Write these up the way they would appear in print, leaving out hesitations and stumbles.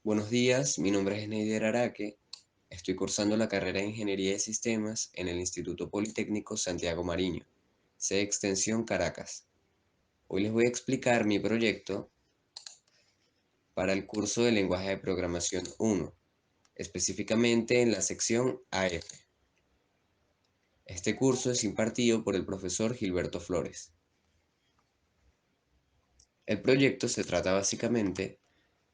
Buenos días, mi nombre es Neider Araque. Estoy cursando la carrera de Ingeniería de Sistemas en el Instituto Politécnico Santiago Mariño, sede Extensión Caracas. Hoy les voy a explicar mi proyecto para el curso de Lenguaje de Programación 1, específicamente en la sección AF. Este curso es impartido por el profesor Gilberto Flores. El proyecto se trata básicamente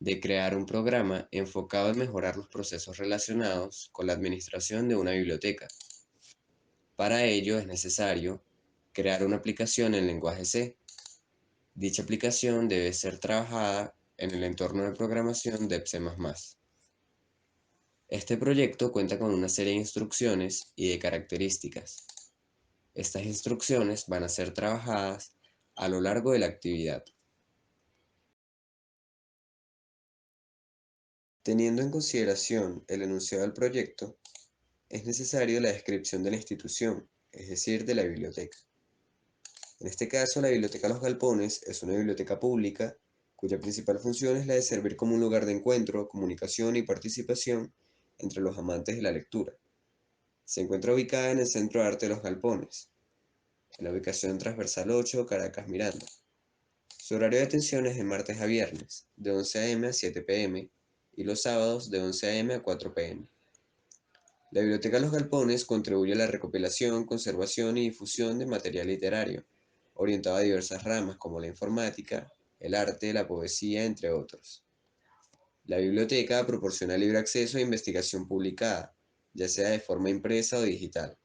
de crear un programa enfocado en mejorar los procesos relacionados con la administración de una biblioteca. Para ello es necesario crear una aplicación en lenguaje C. Dicha aplicación debe ser trabajada en el entorno de programación de C++. Este proyecto cuenta con una serie de instrucciones y de características. Estas instrucciones van a ser trabajadas a lo largo de la actividad. Teniendo en consideración el enunciado del proyecto, es necesario la descripción de la institución, es decir, de la biblioteca. En este caso, la Biblioteca Los Galpones es una biblioteca pública cuya principal función es la de servir como un lugar de encuentro, comunicación y participación entre los amantes de la lectura. Se encuentra ubicada en el Centro de Arte de Los Galpones, en la ubicación transversal 8, Caracas Miranda. Su horario de atención es de martes a viernes, de 11 a.m. a 7 p.m. y los sábados de 11 a.m. a 4 p.m. La Biblioteca Los Galpones contribuye a la recopilación, conservación y difusión de material literario, orientado a diversas ramas como la informática, el arte, la poesía, entre otros. La biblioteca proporciona libre acceso a investigación publicada, ya sea de forma impresa o digital.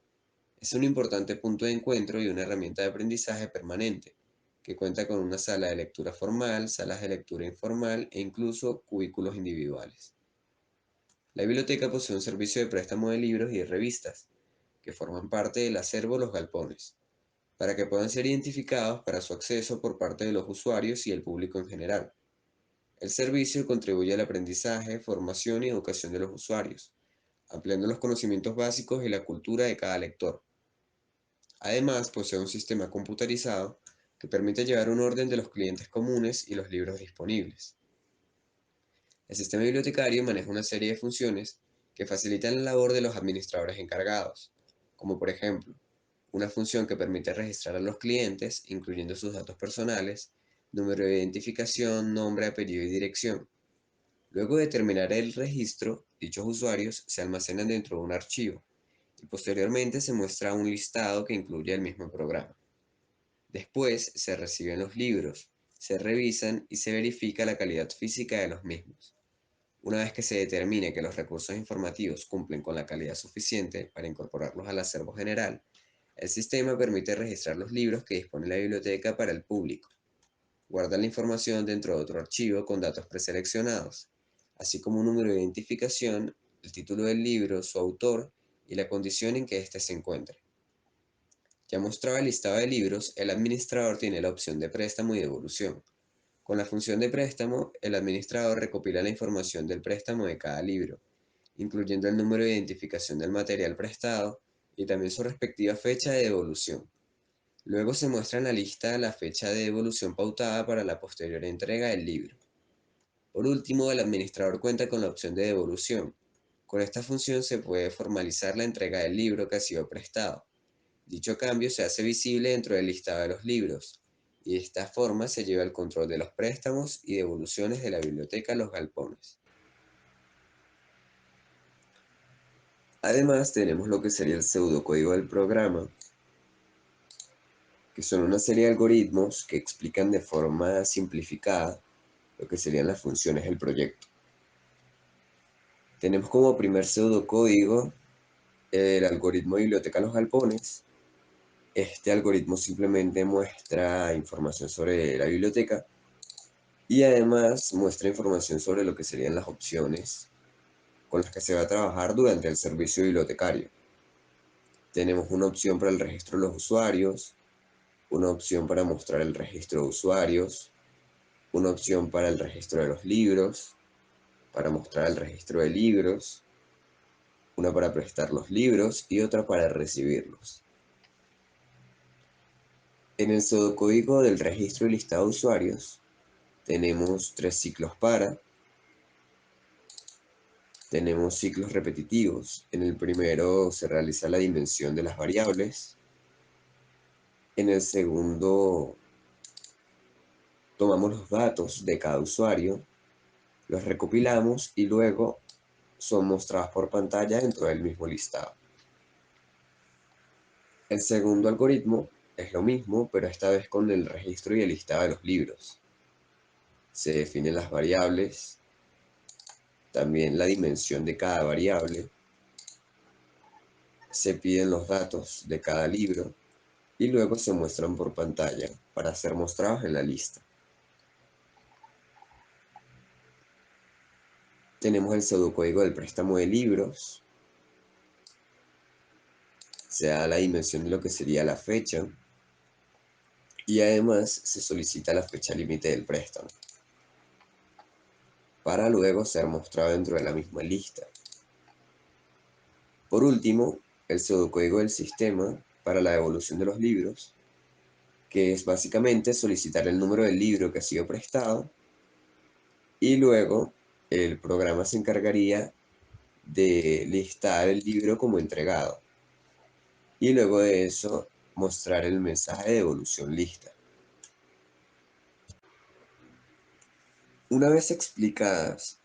Es un importante punto de encuentro y una herramienta de aprendizaje permanente, que cuenta con una sala de lectura formal, salas de lectura informal e incluso cubículos individuales. La biblioteca posee un servicio de préstamo de libros y de revistas, que forman parte del acervo Los Galpones, para que puedan ser identificados para su acceso por parte de los usuarios y el público en general. El servicio contribuye al aprendizaje, formación y educación de los usuarios, ampliando los conocimientos básicos y la cultura de cada lector. Además, posee un sistema computarizado que permite llevar un orden de los clientes comunes y los libros disponibles. El sistema bibliotecario maneja una serie de funciones que facilitan la labor de los administradores encargados, como por ejemplo, una función que permite registrar a los clientes, incluyendo sus datos personales, número de identificación, nombre, apellido y dirección. Luego de terminar el registro, dichos usuarios se almacenan dentro de un archivo y posteriormente se muestra un listado que incluye el mismo programa. Después se reciben los libros, se revisan y se verifica la calidad física de los mismos. Una vez que se determine que los recursos informativos cumplen con la calidad suficiente para incorporarlos al acervo general, el sistema permite registrar los libros que dispone la biblioteca para el público. Guarda la información dentro de otro archivo con datos preseleccionados, así como un número de identificación, el título del libro, su autor y la condición en que éste se encuentre. Ya mostrado el listado de libros, el administrador tiene la opción de préstamo y devolución. Con la función de préstamo, el administrador recopila la información del préstamo de cada libro, incluyendo el número de identificación del material prestado y también su respectiva fecha de devolución. Luego se muestra en la lista la fecha de devolución pautada para la posterior entrega del libro. Por último, el administrador cuenta con la opción de devolución. Con esta función se puede formalizar la entrega del libro que ha sido prestado. Dicho cambio se hace visible dentro del listado de los libros, y de esta forma se lleva el control de los préstamos y devoluciones de la biblioteca Los Galpones. Además, tenemos lo que sería el pseudocódigo del programa, que son una serie de algoritmos que explican de forma simplificada lo que serían las funciones del proyecto. Tenemos como primer pseudocódigo el algoritmo Biblioteca Los Galpones. Este algoritmo simplemente muestra información sobre la biblioteca y además muestra información sobre lo que serían las opciones con las que se va a trabajar durante el servicio bibliotecario. Tenemos una opción para el registro de los usuarios, una opción para mostrar el registro de usuarios, una opción para el registro de los libros, para mostrar el registro de libros, una para prestar los libros y otra para recibirlos. En el pseudocódigo del registro y listado de usuarios tenemos tres ciclos para, Tenemos ciclos repetitivos. En el primero se realiza la dimensión de las variables. En el segundo tomamos los datos de cada usuario, los recopilamos y luego son mostrados por pantalla dentro del mismo listado. El segundo algoritmo es lo mismo, pero esta vez con el registro y el listado de los libros. Se definen las variables, también la dimensión de cada variable, se piden los datos de cada libro y luego se muestran por pantalla para ser mostrados en la lista. Tenemos el pseudocódigo del préstamo de libros, se da la dimensión de lo que sería la fecha y además se solicita la fecha límite del préstamo para luego ser mostrado dentro de la misma lista. Por último, el pseudocódigo del sistema para la devolución de los libros, que es básicamente solicitar el número del libro que ha sido prestado y luego el programa se encargaría de listar el libro como entregado y luego de eso mostrar el mensaje de devolución lista. Una vez explicadas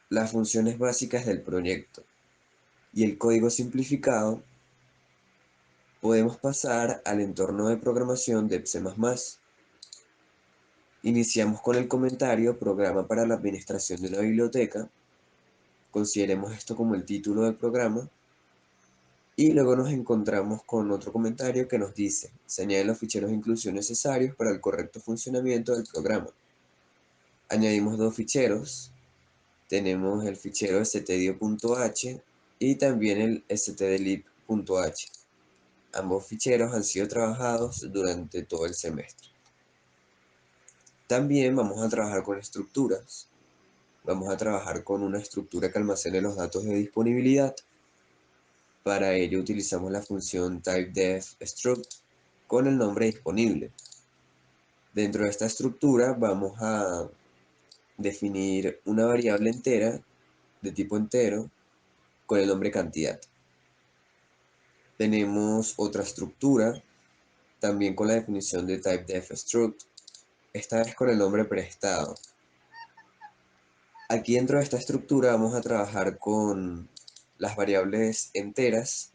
las funciones básicas del proyecto y el código simplificado, podemos pasar al entorno de programación de C++. Iniciamos con el comentario Programa para la administración de una biblioteca. Consideremos esto como el título del programa. Y luego nos encontramos con otro comentario que nos dice, se añaden los ficheros de inclusión necesarios para el correcto funcionamiento del programa. Añadimos dos ficheros. Tenemos el fichero stdio.h y también el stdlib.h. Ambos ficheros han sido trabajados durante todo el semestre. También vamos a trabajar con estructuras. Vamos a trabajar con una estructura que almacene los datos de disponibilidad. Para ello utilizamos la función typedefStruct con el nombre disponible. Dentro de esta estructura vamos a definir una variable entera de tipo entero con el nombre cantidad. Tenemos otra estructura también con la definición de typedefStruct, esta vez con el nombre prestado. Aquí dentro de esta estructura vamos a trabajar con las variables enteras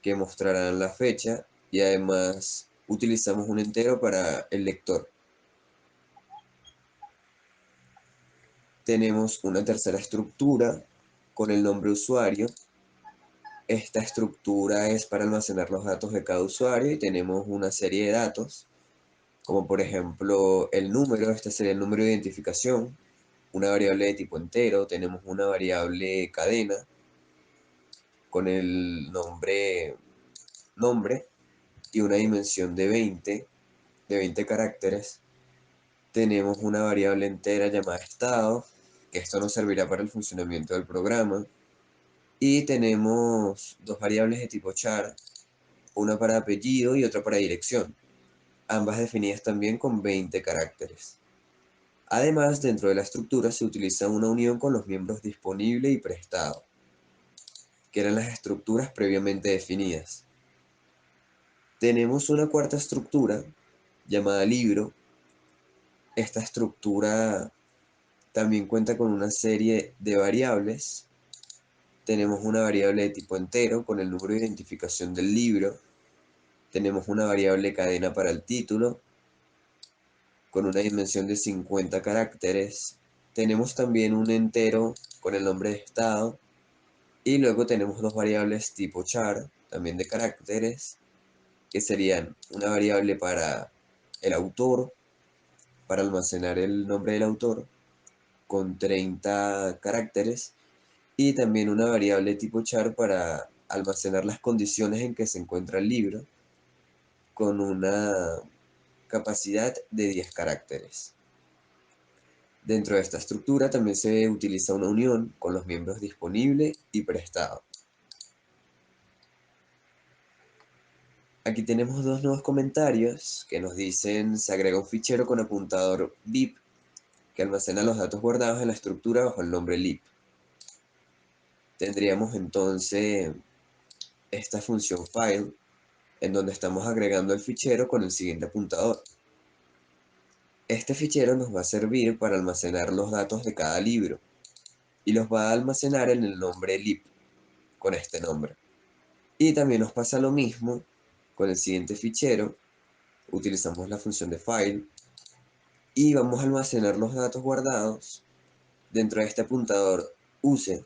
que mostrarán la fecha y además utilizamos un entero para el lector. Tenemos una tercera estructura con el nombre usuario. Esta estructura es para almacenar los datos de cada usuario y tenemos una serie de datos, como por ejemplo el número, este sería el número de identificación, una variable de tipo entero, tenemos una variable cadena con el nombre y una dimensión de 20 caracteres. Tenemos una variable entera llamada estado, que esto nos servirá para el funcionamiento del programa. Y tenemos dos variables de tipo char, una para apellido y otra para dirección, ambas definidas también con 20 caracteres. Además, dentro de la estructura se utiliza una unión con los miembros disponible y prestado, que eran las estructuras previamente definidas. Tenemos una cuarta estructura llamada libro. Esta estructura también cuenta con una serie de variables. Tenemos una variable de tipo entero con el número de identificación del libro. Tenemos una variable cadena para el título con una dimensión de 50 caracteres. Tenemos también un entero con el nombre de estado. Y luego tenemos dos variables tipo char, también de caracteres, que serían una variable para el autor, para almacenar el nombre del autor, con 30 caracteres, y también una variable tipo char para almacenar las condiciones en que se encuentra el libro, con una capacidad de 10 caracteres. Dentro de esta estructura también se utiliza una unión con los miembros disponible y prestado. Aquí tenemos dos nuevos comentarios que nos dicen se agrega un fichero con apuntador BIP que almacena los datos guardados en la estructura bajo el nombre lib. Tendríamos entonces esta función file, en donde estamos agregando el fichero con el siguiente apuntador. Este fichero nos va a servir para almacenar los datos de cada libro, y los va a almacenar en el nombre lib, con este nombre. Y también nos pasa lo mismo con el siguiente fichero. Utilizamos la función de file, y vamos a almacenar los datos guardados dentro de este apuntador use,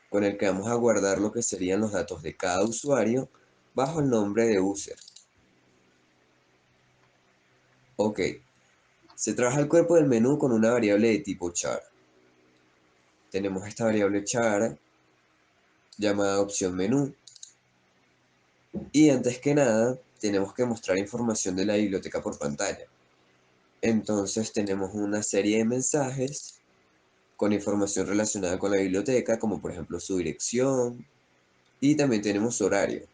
con el que vamos a guardar lo que serían los datos de cada usuario bajo el nombre de user. Ok, se trabaja el cuerpo del menú con una variable de tipo char. Tenemos esta variable char llamada opción menú, y antes que nada tenemos que mostrar información de la biblioteca por pantalla. Entonces tenemos una serie de mensajes con información relacionada con la biblioteca, como por ejemplo su dirección, y también tenemos su horario,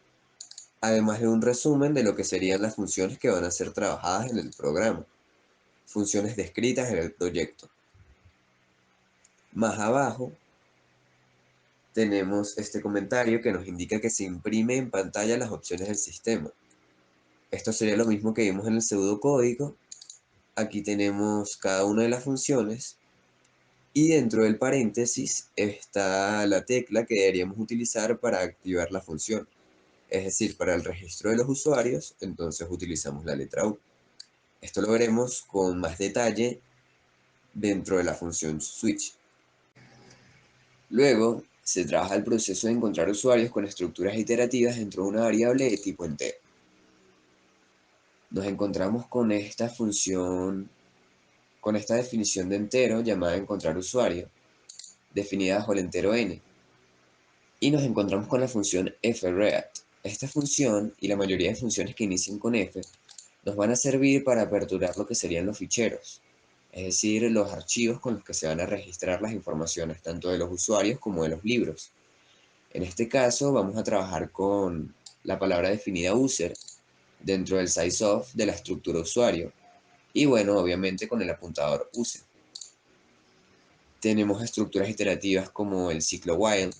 además de un resumen de lo que serían las funciones que van a ser trabajadas en el programa, funciones descritas en el proyecto. Más abajo tenemos este comentario que nos indica que se imprime en pantalla las opciones del sistema. Esto sería lo mismo que vimos en el pseudocódigo. Aquí tenemos cada una de las funciones, y dentro del paréntesis está la tecla que deberíamos utilizar para activar la función. Es decir, para el registro de los usuarios, entonces utilizamos la letra U. Esto lo veremos con más detalle dentro de la función switch. Luego, se trabaja el proceso de encontrar usuarios con estructuras iterativas dentro de una variable de tipo entero. Nos encontramos con esta función, con esta definición de entero llamada encontrar usuario, definida bajo el entero n. Y nos encontramos con la función fread. Esta función, y la mayoría de funciones que inician con f, nos van a servir para aperturar lo que serían los ficheros, es decir, los archivos con los que se van a registrar las informaciones, tanto de los usuarios como de los libros. En este caso vamos a trabajar con la palabra definida user dentro del sizeof de la estructura usuario, y bueno, obviamente con el apuntador use. Tenemos estructuras iterativas como el ciclo while,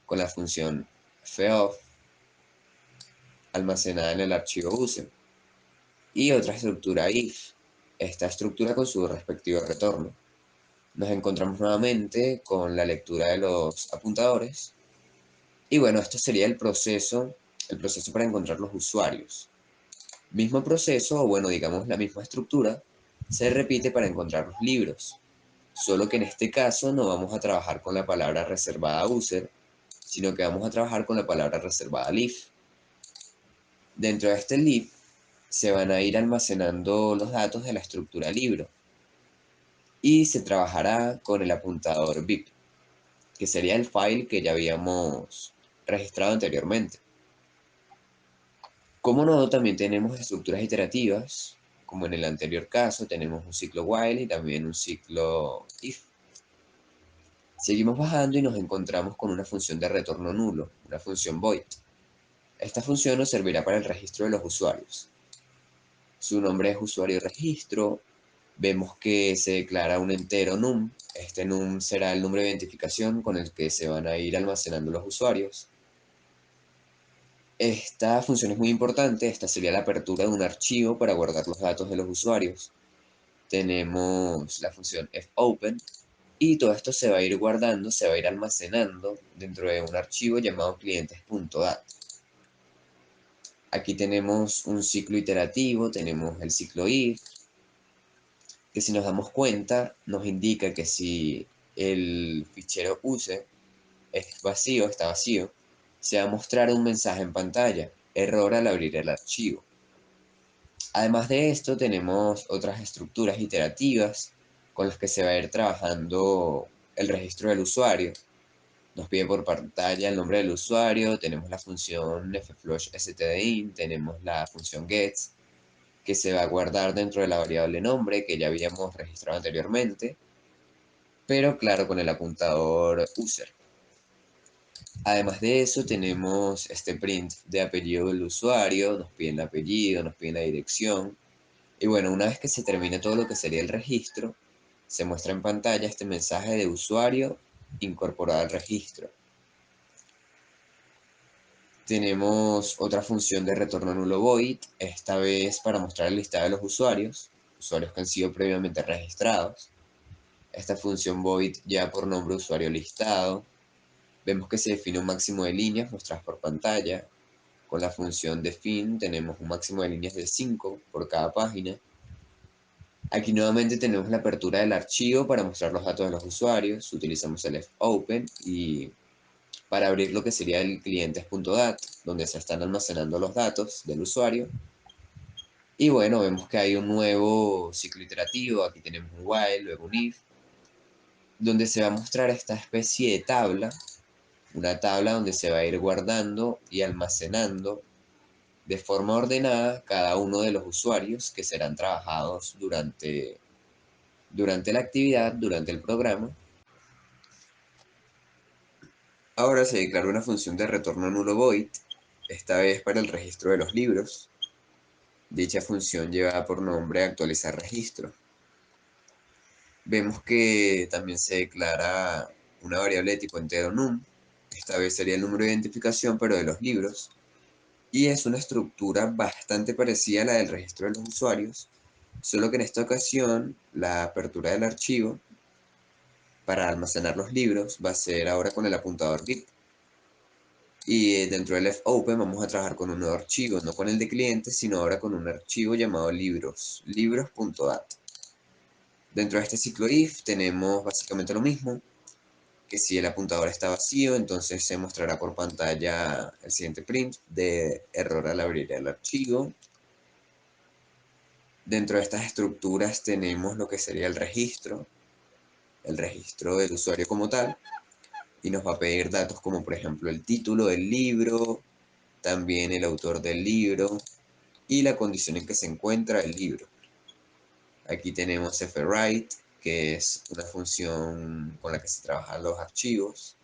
con la función feof almacenada en el archivo use, y otra estructura if, esta estructura con su respectivo retorno. Nos encontramos nuevamente con la lectura de los apuntadores, y bueno, esto sería el proceso para encontrar los usuarios. Mismo proceso, o bueno, digamos la misma estructura, se repite para encontrar los libros, solo que en este caso no vamos a trabajar con la palabra reservada user, sino que vamos a trabajar con la palabra reservada lib. Dentro de este lib se van a ir almacenando los datos de la estructura libro, y se trabajará con el apuntador bib, que sería el file que ya habíamos registrado anteriormente. Como nodo también tenemos estructuras iterativas, como en el anterior caso tenemos un ciclo while y también un ciclo if. Seguimos bajando y nos encontramos con una función de retorno nulo, una función void. Esta función nos servirá para el registro de los usuarios. Su nombre es usuario registro. Vemos que se declara un entero num. Este num será el número de identificación con el que se van a ir almacenando los usuarios. Esta función es muy importante. Esta sería la apertura de un archivo para guardar los datos de los usuarios. Tenemos la función fopen, y todo esto se va a ir guardando, se va a ir almacenando dentro de un archivo llamado clientes.dat. Aquí tenemos un ciclo iterativo, tenemos el ciclo if, que si nos damos cuenta nos indica que si el fichero use es vacío, está vacío, se va a mostrar un mensaje en pantalla, error al abrir el archivo. Además de esto tenemos otras estructuras iterativas con las que se va a ir trabajando el registro del usuario. Nos pide por pantalla el nombre del usuario, tenemos la función fflushstdin, tenemos la función gets, que se va a guardar dentro de la variable nombre que ya habíamos registrado anteriormente, pero claro, con el apuntador user. Además de eso tenemos este print de apellido del usuario, nos piden el apellido, nos piden la dirección, y bueno, una vez que se termine todo lo que sería el registro, se muestra en pantalla este mensaje de usuario incorporada al registro. Tenemos otra función de retorno nulo void, esta vez para mostrar el listado de los usuarios que han sido previamente registrados. Esta función void lleva por nombre usuario listado. Vemos que se define un máximo de líneas mostradas por pantalla. Con la función define tenemos un máximo de líneas de 5 por cada página. Aquí nuevamente tenemos la apertura del archivo para mostrar los datos de los usuarios. Utilizamos el fopen y para abrir lo que sería el clientes.dat, donde se están almacenando los datos del usuario. Y bueno, vemos que hay un nuevo ciclo iterativo. Aquí tenemos un while, luego un if, donde se va a mostrar esta especie de tabla, una tabla donde se va a ir guardando y almacenando de forma ordenada cada uno de los usuarios que serán trabajados durante la actividad, durante el programa. Ahora se declara una función de retorno nulo void, esta vez para el registro de los libros. Dicha función lleva por nombre actualizar registro. Vemos que también se declara una variable de tipo entero num, esta vez sería el número de identificación pero de los libros, y es una estructura bastante parecida a la del registro de los usuarios, solo que en esta ocasión la apertura del archivo para almacenar los libros va a ser ahora con el apuntador git. Y dentro del fopen vamos a trabajar con un nuevo archivo, no con el de clientes, sino ahora con un archivo llamado libros.dat. Dentro de este ciclo if tenemos básicamente lo mismo, que si el apuntador está vacío, entonces se mostrará por pantalla el siguiente print de error al abrir el archivo. Dentro de estas estructuras tenemos lo que sería el registro del usuario como tal, y nos va a pedir datos como por ejemplo el título del libro, también el autor del libro y la condición en que se encuentra el libro. Aquí tenemos fwrite, que es una función con la que se trabajan los archivos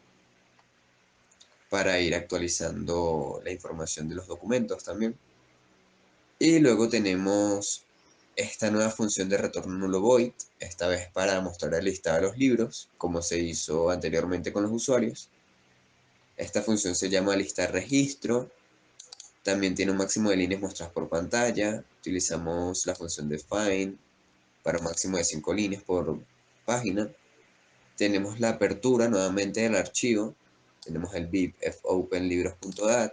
para ir actualizando la información de los documentos también. Y luego tenemos esta nueva función de retorno nulo void, esta vez para mostrar el listado de los libros, como se hizo anteriormente con los usuarios. Esta función se llama listar registro. También tiene un máximo de líneas mostradas por pantalla. Utilizamos la función define para un máximo de 5 líneas por página. Tenemos la apertura nuevamente del archivo. Tenemos el bib fopen libros.dat.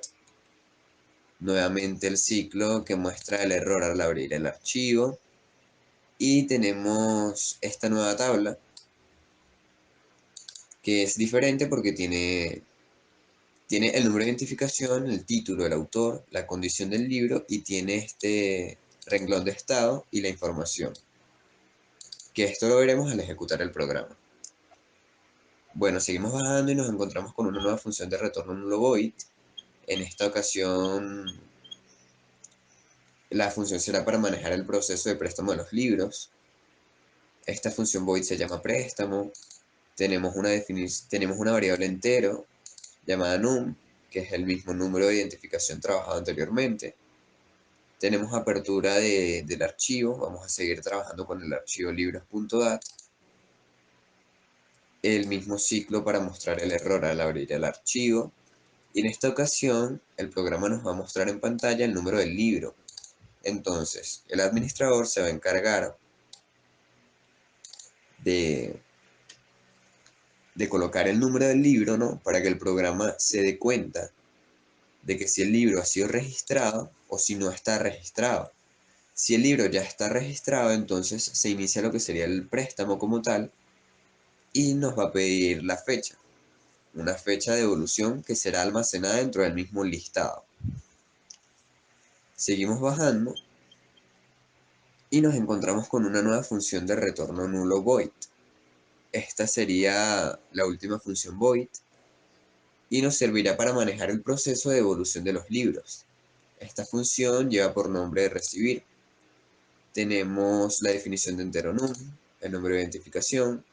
Nuevamente el ciclo que muestra el error al abrir el archivo. Y tenemos esta nueva tabla que es diferente porque tiene el número de identificación, el título, el autor, la condición del libro y tiene este renglón de estado y la información. Que esto lo veremos al ejecutar el programa. Bueno, seguimos bajando y nos encontramos con una nueva función de retorno nulo void. En esta ocasión, la función será para manejar el proceso de préstamo de los libros. Esta función void se llama préstamo. Tenemos una variable entero llamada num, que es el mismo número de identificación trabajado anteriormente. Tenemos apertura del archivo, vamos a seguir trabajando con el archivo libros.dat. El mismo ciclo para mostrar el error al abrir el archivo. Y en esta ocasión, el programa nos va a mostrar en pantalla el número del libro. Entonces, el administrador se va a encargar de colocar el número del libro, ¿no? Para que el programa se dé cuenta de que si el libro ha sido registrado o si no está registrado. Si el libro ya está registrado, entonces se inicia lo que sería el préstamo como tal y nos va a pedir la fecha, una fecha de evolución que será almacenada dentro del mismo listado. Seguimos bajando y nos encontramos con una nueva función de retorno nulo void. Esta sería la última función void y nos servirá para manejar el proceso de evolución de los libros. Esta función lleva por nombre de recibir. Tenemos la definición de entero num, el número de identificación.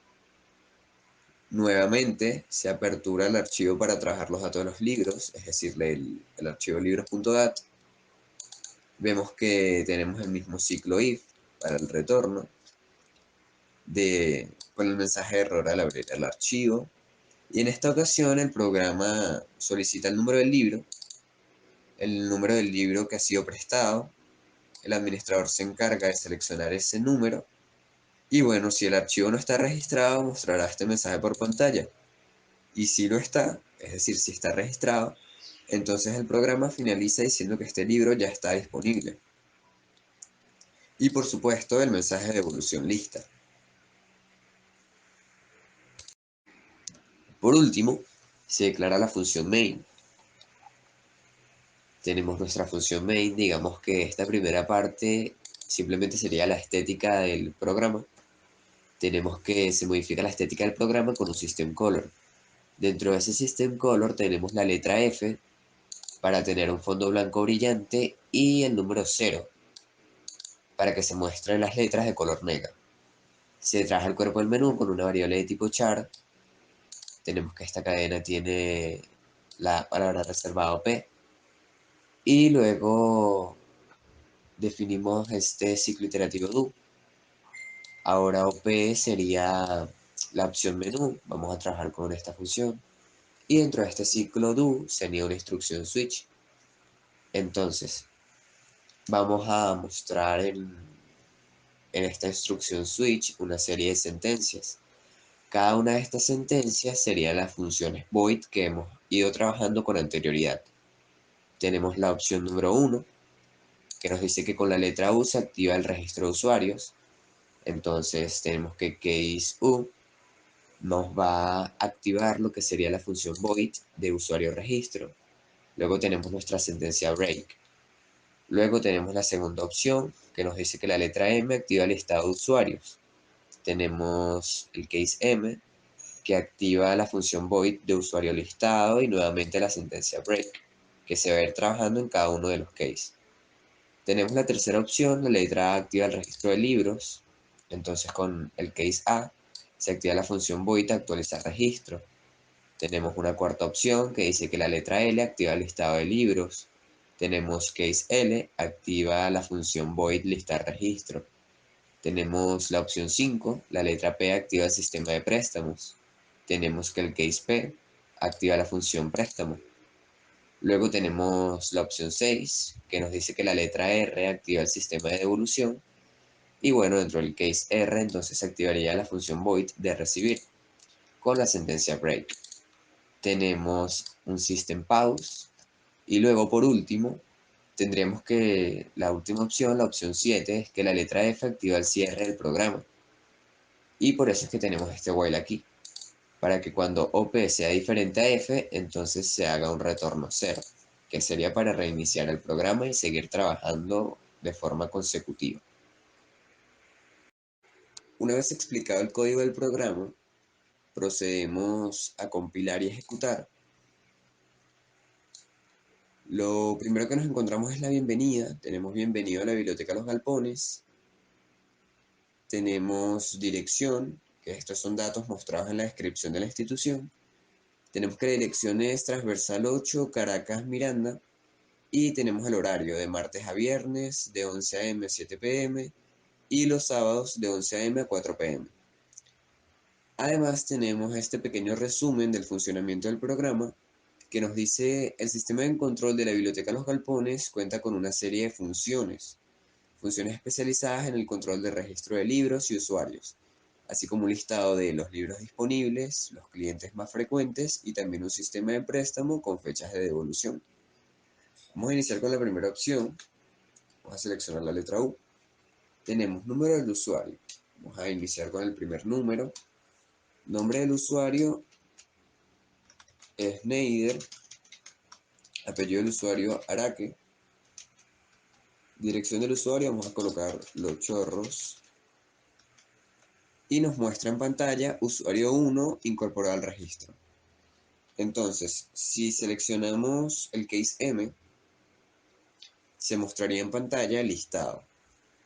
Nuevamente se apertura el archivo para trabajar los datos de los libros, es decir, el archivo libros.dat. Vemos que tenemos el mismo ciclo if para el retorno con el mensaje de error al abrir el archivo. Y en esta ocasión el programa solicita el número el número del libro que ha sido prestado. El administrador se encarga de seleccionar ese número. Y bueno, si el archivo no está registrado, mostrará este mensaje por pantalla. Y si lo está, es decir, si está registrado, entonces el programa finaliza diciendo que este libro ya está disponible. Y por supuesto, el mensaje de evolución lista. Por último, se declara la función main. Tenemos nuestra función main, digamos que esta primera parte simplemente sería la estética del programa. Tenemos que se modifica la estética del programa con un system color. Dentro de ese system color tenemos la letra F para tener un fondo blanco brillante y el número 0 para que se muestren las letras de color negro. Se trabaja el cuerpo del menú con una variable de tipo char. Tenemos que esta cadena tiene la palabra reservado P. Y luego definimos este ciclo iterativo do. Ahora OP sería la opción menú. Vamos a trabajar con esta función. Y dentro de este ciclo do sería una instrucción switch. Entonces, vamos a mostrar en esta instrucción switch una serie de sentencias. Cada una de estas sentencias sería las funciones void que hemos ido trabajando con anterioridad. Tenemos la opción número 1, que nos dice que con la letra U se activa el registro de usuarios. Entonces tenemos que case U nos va a activar lo que sería la función void de usuario registro. Luego tenemos nuestra sentencia break. Luego tenemos la segunda opción, que nos dice que la letra M activa el listado de usuarios. Tenemos el case M, que activa la función void de usuario listado y nuevamente la sentencia break, que se va a ir trabajando en cada uno de los cases. Tenemos la tercera opción, la letra A activa el registro de libros. Entonces con el case A se activa la función void actualizar registro. Tenemos una cuarta opción que dice que la letra L activa el listado de libros. Tenemos case L, activa la función void listar registro. Tenemos la opción 5, la letra P activa el sistema de préstamos. Tenemos que el case P activa la función préstamo. Luego tenemos la opción 6, que nos dice que la letra R activa el sistema de devolución. Y bueno, dentro del case R, entonces se activaría la función void de recibir con la sentencia break. Tenemos un system pause. Y luego, por último, tendríamos que la última opción, la opción 7, es que la letra F activa el cierre del programa. Y por eso es que tenemos este while aquí. Para que cuando OP sea diferente a F, entonces se haga un retorno 0, que sería para reiniciar el programa y seguir trabajando de forma consecutiva. Una vez explicado el código del programa, procedemos a compilar y ejecutar. Lo primero que nos encontramos es la bienvenida. Tenemos bienvenido a la biblioteca Los Galpones. Tenemos dirección, que estos son datos mostrados en la descripción de la institución. Tenemos que la dirección es transversal 8, Caracas, Miranda. Y tenemos el horario de martes a viernes de 11 a.m. a 7 p.m. y los sábados de 11 a.m. a 4 p.m. Además tenemos este pequeño resumen del funcionamiento del programa que nos dice el sistema de control de la biblioteca Los Galpones cuenta con una serie de funciones especializadas en el control de registro de libros y usuarios, así como un listado de los libros disponibles, los clientes más frecuentes y también un sistema de préstamo con fechas de devolución. Vamos a iniciar con la primera opción. Vamos a seleccionar la letra U. Tenemos número del usuario. Vamos a iniciar con el primer número. Nombre del usuario es Neider. Apellido del usuario Araque. Dirección del usuario vamos a colocar Los Chorros. Y nos muestra en pantalla usuario 1 incorporado al registro. Entonces, si seleccionamos el case M, se mostraría en pantalla el listado.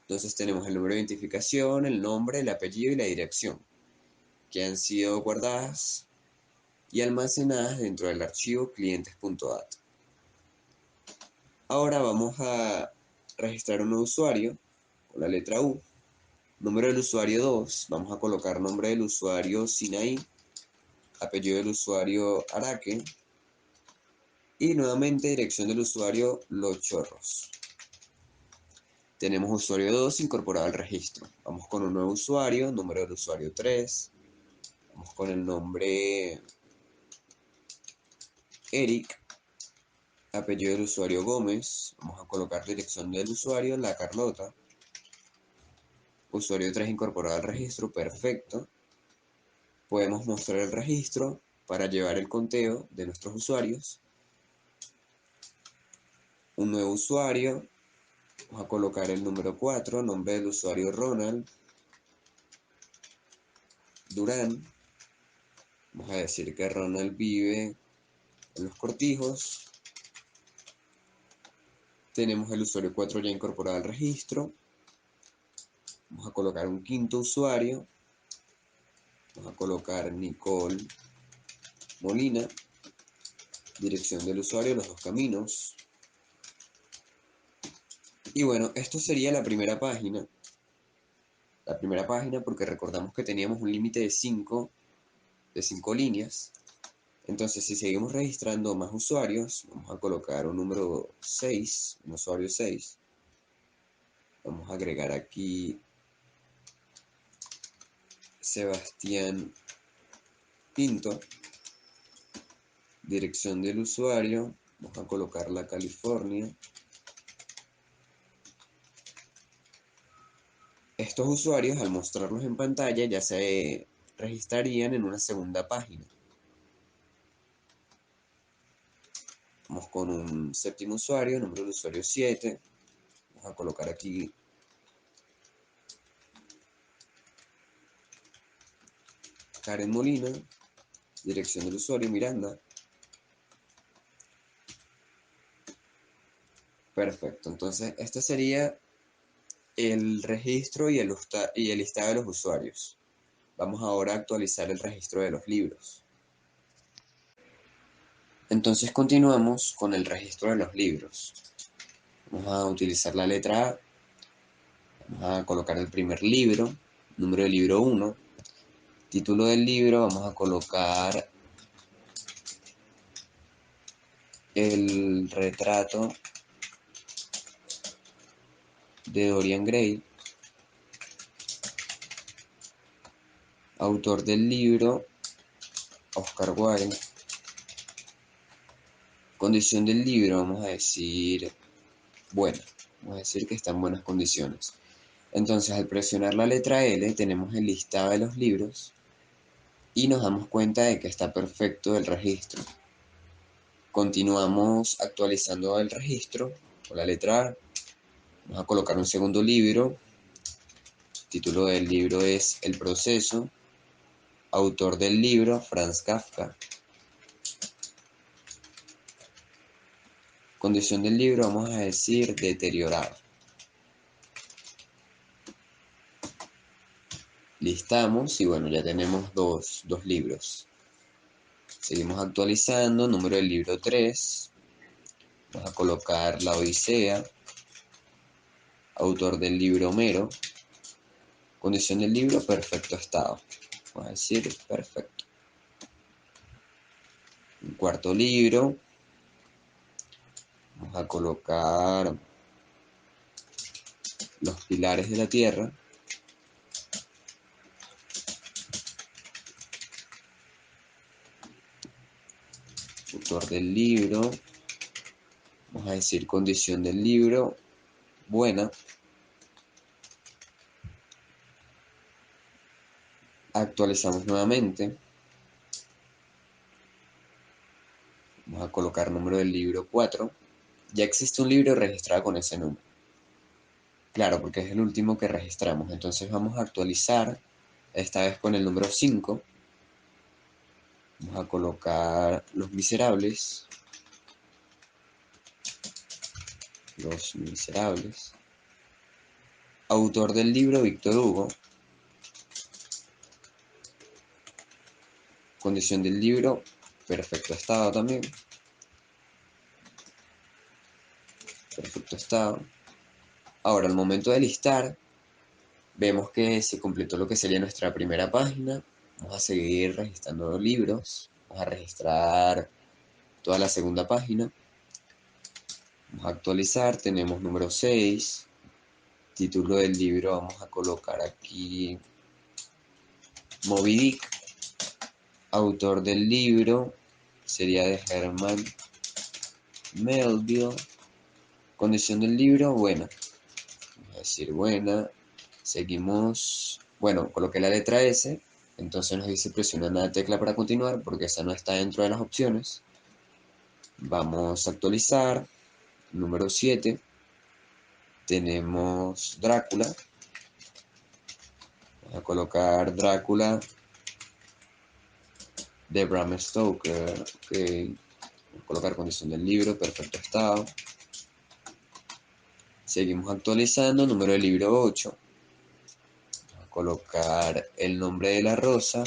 Entonces tenemos el número de identificación, el nombre, el apellido y la dirección, que han sido guardadas y almacenadas dentro del archivo clientes.dat. Ahora vamos a registrar un nuevo usuario con la letra U. Número del usuario 2, vamos a colocar nombre del usuario Sinaí. apellido del usuario Araque y nuevamente dirección del usuario Los Chorros. Tenemos usuario 2 incorporado al registro. Vamos con un nuevo usuario, número del usuario 3. Vamos con el nombre Eric, apellido del usuario Gómez. Vamos a colocar dirección del usuario La Carlota. Usuario 3 incorporado al registro, perfecto. Podemos mostrar el registro para llevar el conteo de nuestros usuarios. Un nuevo usuario. Vamos a colocar el número 4, nombre del usuario Ronald Durán. Vamos a decir que Ronald vive en Los Cortijos. Tenemos el usuario 4 ya incorporado al registro. Vamos a colocar un quinto usuario. Vamos a colocar Nicole Molina. Dirección del usuario, Los Dos Caminos. Y bueno, esto sería la primera página. La primera página porque recordamos que teníamos un límite de 5 líneas. Entonces, si seguimos registrando más usuarios, vamos a colocar un número 6, un usuario 6. Vamos a agregar aquí Sebastián Pinto. Dirección del usuario, vamos a colocar la California. Estos usuarios, al mostrarlos en pantalla, ya se registrarían en una segunda página. Vamos con un séptimo usuario, número de usuario 7. Vamos a colocar aquí Karen Molina, dirección del usuario Miranda. Perfecto, entonces este sería el registro y el listado de los usuarios. Vamos ahora a actualizar el registro de los libros. Entonces continuamos con el registro de los libros. Vamos a utilizar la letra A. Vamos a colocar el primer libro, número del libro 1. Título del libro, vamos a colocar el retrato de Dorian Gray. Autor del libro, Oscar Wilde. Condición del libro, vamos a decir buena. Vamos a decir que está en buenas condiciones. Entonces, al presionar la letra L, tenemos el listado de los libros y nos damos cuenta de que está perfecto el registro. Continuamos actualizando el registro con la letra A. Vamos a colocar un segundo libro. El título del libro es El Proceso. Autor del libro, Franz Kafka. Condición del libro, vamos a decir deteriorado. Listamos y bueno, ya tenemos dos libros. Seguimos actualizando, número del libro 3. Vamos a colocar La Odisea. Autor del libro Homero. Condición del libro, perfecto estado. Vamos a decir perfecto. Un cuarto libro. Vamos a colocar Los Pilares de la Tierra. Autor del libro. Vamos a decir condición del libro, buena. Actualizamos nuevamente. Vamos a colocar número del libro 4. Ya existe un libro registrado con ese número. Claro, porque es el último que registramos. Entonces vamos a actualizar, esta vez con el número 5. Vamos a colocar Los Miserables. Los Miserables. Autor del libro, Víctor Hugo. Condición del libro, perfecto estado también. Perfecto estado. Ahora, al momento de listar, vemos que se completó lo que sería nuestra primera página. Vamos a seguir registrando libros. Vamos a registrar toda la segunda página. Vamos a actualizar, tenemos número 6. Título del libro vamos a colocar aquí Moby Dick. Autor del libro sería de Herman Melville. Condición del libro, buena. Vamos a decir buena. Seguimos. Bueno, coloqué la letra S. Entonces nos dice presiona una tecla para continuar porque esa no está dentro de las opciones. Vamos a actualizar. Número 7. Tenemos Drácula. Vamos a colocar Drácula de Bram Stoker. Okay. Vamos a colocar condición del libro, perfecto estado. Seguimos actualizando, número del libro 8. Vamos a colocar el nombre de la rosa.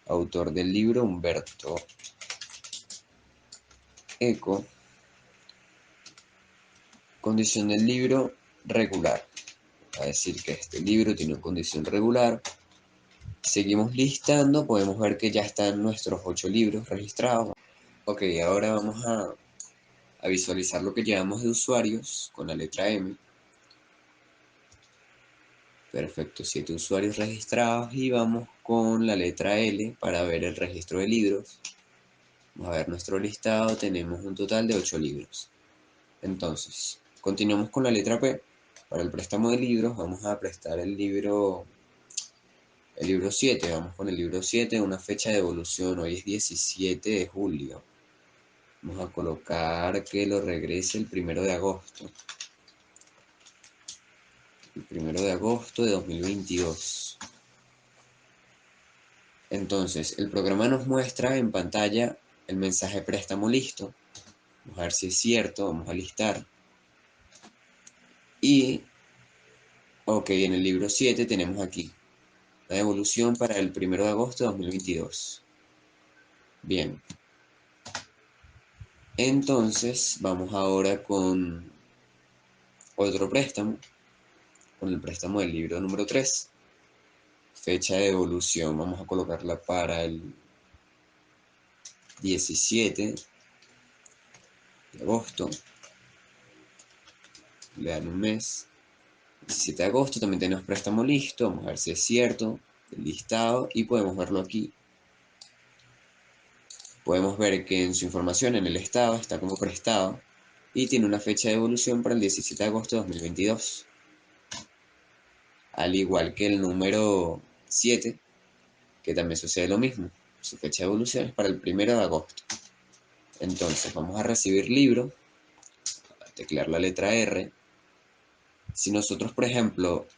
Autor del libro Humberto Eco. Condición del libro regular. Va a decir que este libro tiene una condición regular. Seguimos listando, podemos ver que ya están nuestros 8 libros registrados. Ok, ahora vamos a visualizar lo que llevamos de usuarios con la letra M. Perfecto, 7 usuarios registrados y vamos con la letra L para ver el registro de libros. Vamos a ver nuestro listado, tenemos un total de 8 libros. Entonces, continuamos con la letra P. Para el préstamo de libros vamos a prestar el libro 7. Vamos con el libro 7, una fecha de devolución, hoy es 17 de julio. Vamos a colocar que lo regrese el 1 de agosto. El 1 de agosto de 2022. Entonces, el programa nos muestra en pantalla el mensaje préstamo listo. Vamos a ver si es cierto, vamos a listar. Y, ok, en el libro 7 tenemos aquí la devolución para el 1 de agosto de 2022. Bien. Entonces, vamos ahora con otro préstamo, con el préstamo del libro número 3. Fecha de devolución, vamos a colocarla para el 17 de agosto. Le dan un mes. 17 de agosto también tenemos préstamo listo. Vamos a ver si es cierto. El listado. Y podemos verlo aquí. Podemos ver que en su información en el estado está como prestado. Y tiene una fecha de devolución para el 17 de agosto de 2022. Al igual que el número 7, que también sucede lo mismo. Su fecha de devolución es para el 1 de agosto. Entonces vamos a recibir libro. A teclear la letra R. Si nosotros, por ejemplo,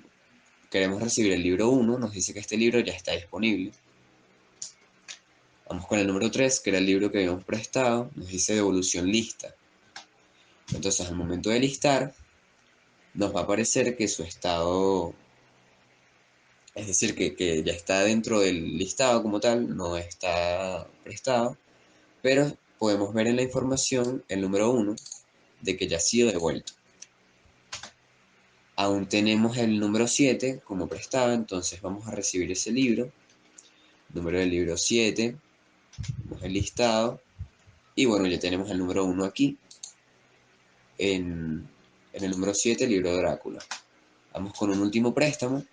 queremos recibir el libro 1, nos dice que este libro ya está disponible. Vamos con el número 3, que era el libro que habíamos prestado, nos dice devolución lista. Entonces, al momento de listar, nos va a aparecer que su estado, es decir, que ya está dentro del listado como tal, no está prestado, pero podemos ver en la información el número 1 de que ya ha sido devuelto. Aún tenemos el número 7 como prestado, entonces vamos a recibir ese libro. Número del libro 7, vemos el listado, y bueno, ya tenemos el número 1 aquí. En el número 7, el libro de Drácula. Vamos con un último préstamo.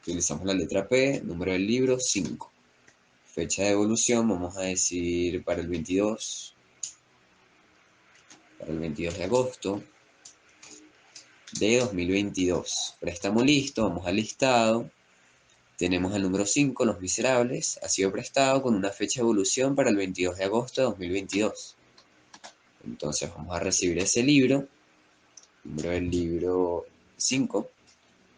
Utilizamos la letra P, número del libro 5. Fecha de devolución, vamos a decir para el 22. Para el 22 de agosto de 2022. Préstamo listo, vamos al listado. Tenemos el número 5, Los Miserables. Ha sido prestado con una fecha de devolución para el 22 de agosto de 2022. Entonces vamos a recibir ese libro. Número del libro 5.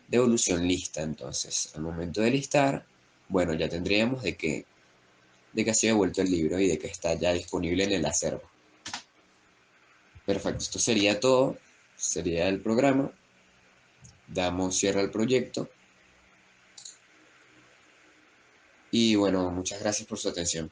Devolución lista. Entonces, al momento de listar, bueno, ya tendríamos de que ha sido devuelto el libro y de que está ya disponible en el acervo. Perfecto, esto sería todo. Sería el programa. Damos cierre al proyecto. Y bueno, muchas gracias por su atención.